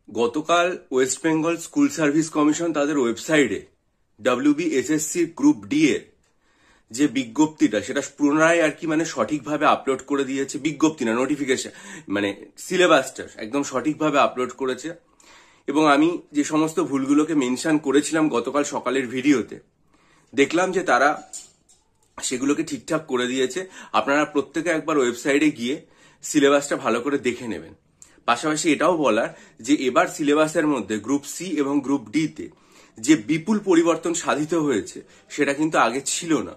গতকাল West Bengal school service commission তাদের ওয়েবসাইটে WBSSC গ্রুপ ডি এর যে বিজ্ঞপ্তিটা সেটা পুনরায় আর কি সঠিকভাবে আপলোড করে দিয়েছে। বিজ্ঞপ্তি না, নোটিফিকেশন, সিলেবাসটা একদম সঠিকভাবে আপলোড করেছে। এবং আমি যে সমস্ত ভুলগুলোকে মেনশন করেছিলাম গতকাল সকালের ভিডিওতে, দেখলাম যে তারা সেগুলোকে ঠিকঠাক করে দিয়েছে। আপনারা প্রত্যেকে একবার ওয়েবসাইটে গিয়ে সিলেবাসটা ভালো করে দেখে নেবেন। পাশাপাশি এটাও বলার যে এবার সিলেবাসের মধ্যে গ্রুপ সি এবং গ্রুপ ডি তে যে বিপুল পরিবর্তন সাধিত হয়েছে সেটা কিন্তু আগে ছিল না।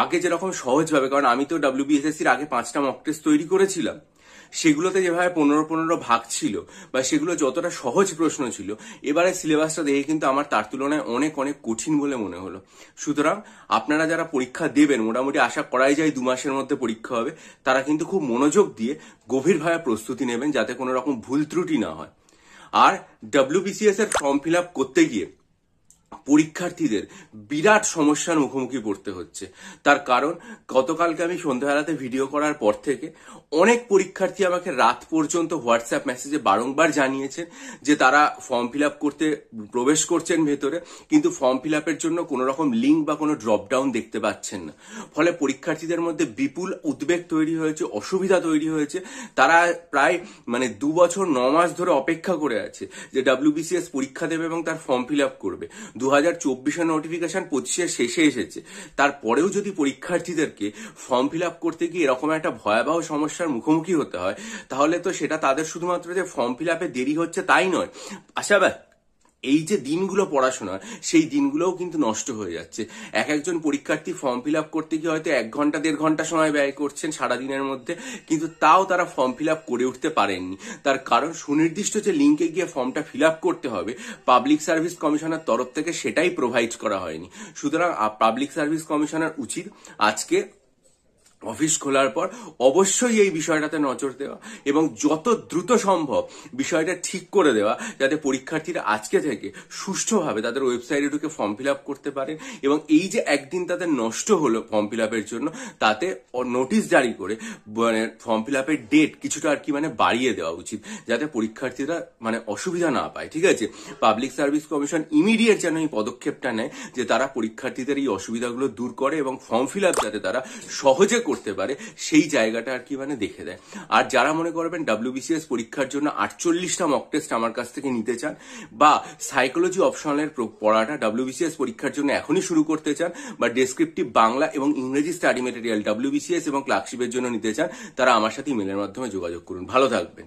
আগে যেরকম সহজভাবে, কারণ আমি তো WBSSCর আগে 5টা মক টেস্ট তৈরি করেছিলাম, সেগুলোতে যেভাবে 15 ভাগ ছিল বা সেগুলো যতটা সহজ প্রশ্ন ছিল, এবারে সিলেবাসটা দেখে কিন্তু আমার তার তুলনায় অনেক অনেক কঠিন বলে মনে হলো। সুতরাং আপনারা যারা পরীক্ষা দেবেন, মোটামুটি আশা করাই যায় 2 মাসের মধ্যে পরীক্ষা হবে, তারা কিন্তু খুব মনোযোগ দিয়ে গভীরভাবে প্রস্তুতি নেবেন যাতে কোনো রকম ভুল ত্রুটি না হয়। আর WBCS এর ফর্ম ফিল আপ করতে গিয়ে পরীক্ষার্থীদের বিরাট সমস্যার মুখোমুখি পড়তে হচ্ছে। তার কারণ, গতকালকে আমি সন্ধ্যাবেলাতে ভিডিও করার পর থেকে অনেক পরীক্ষার্থী আমাকে রাত পর্যন্ত হোয়াটসঅ্যাপ মেসেজে বারংবার জানিয়েছেন যে তারা ফর্ম ফিল আপ করতে প্রবেশ করছেন ভেতরে, কিন্তু ফর্ম ফিল আপের জন্য কোনো রকম লিঙ্ক বা কোনো ড্রপডাউন দেখতে পাচ্ছেন না। ফলে পরীক্ষার্থীদের মধ্যে বিপুল উদ্বেগ তৈরি হয়েছে, অসুবিধা তৈরি হয়েছে। তারা প্রায় 2 বছর 9 মাস ধরে অপেক্ষা করে আছে যে WBCS পরীক্ষা দেবে এবং তার ফর্ম ফিল আপ করবে। 2024-এর নোটিফিকেশন 25-এর শেষে এসেছে, তারপরেও যদি পরীক্ষার্থীদেরকে ফর্ম ফিল আপ করতে গিয়ে এরকম একটা ভয়াবহ সমস্যার মুখোমুখি হতে হয়, তাহলে তো সেটা তাদের শুধুমাত্র যে ফর্ম ফিল আপে দেরি হচ্ছে তাই নয়, এই যে দিনগুলো পড়াশোনার, সেই দিনগুলোও কিন্তু নষ্ট হয়ে যাচ্ছে। একজন পরীক্ষার্থী ফর্ম ফিল আপ করতে গিয়ে হয়তো 1 ঘন্টা 1.5 ঘন্টা সময় ব্যয় করছেন সারাদিনের মধ্যে, কিন্তু তাও তারা ফর্ম ফিল আপ করে উঠতে পারেননি। তার কারণ, সুনির্দিষ্ট যে লিঙ্কে গিয়ে ফর্মটা ফিল আপ করতে হবে, পাবলিক সার্ভিস কমিশনের তরফ থেকে সেটাই প্রোভাইড করা হয়নি। সুতরাং পাবলিক সার্ভিস কমিশনের উচিত আজকে অফিস খোলার পর অবশ্যই এই বিষয়টাতে নজর দেওয়া এবং যত দ্রুত সম্ভব বিষয়টা ঠিক করে দেওয়া, যাতে পরীক্ষার্থীরা আজকে থেকে সুষ্ঠুভাবে তাদের ওয়েবসাইটে ঢুকে ফর্ম ফিল আপ করতে পারেন। এবং এই যে একদিন তাদের নষ্ট হলো ফর্ম ফিল আপের জন্য, তাতে নোটিশ জারি করে ফর্ম ফিল আপের ডেট কিছুটা আর কি বাড়িয়ে দেওয়া উচিত, যাতে পরীক্ষার্থীরা অসুবিধা না পায়। ঠিক আছে, পাবলিক সার্ভিস কমিশন ইমিডিয়েট যেন এই পদক্ষেপটা নেয় যে তারা পরীক্ষার্থীদের এই অসুবিধাগুলো দূর করে এবং ফর্ম ফিল আপ যাতে তারা সহজে করতে পারে সেই জায়গাটা আর কি দেখে দেয়। আর যারা মনে করবেন WBCS পরীক্ষার জন্য 48টা মক টেস্ট আমার কাছ থেকে নিতে চান বা সাইকোলজি অপশনালের পড়াটা WBCS পরীক্ষার জন্য এখনই শুরু করতে চান, বা ডেসক্রিপটিভ বাংলা এবং ইংরেজি স্টাডি মেটেরিয়াল WBCS এবং ক্লার্কশিপের জন্য নিতে চান, তারা আমার সাথে ইমেলের মাধ্যমে যোগাযোগ করুন। ভালো থাকবেন।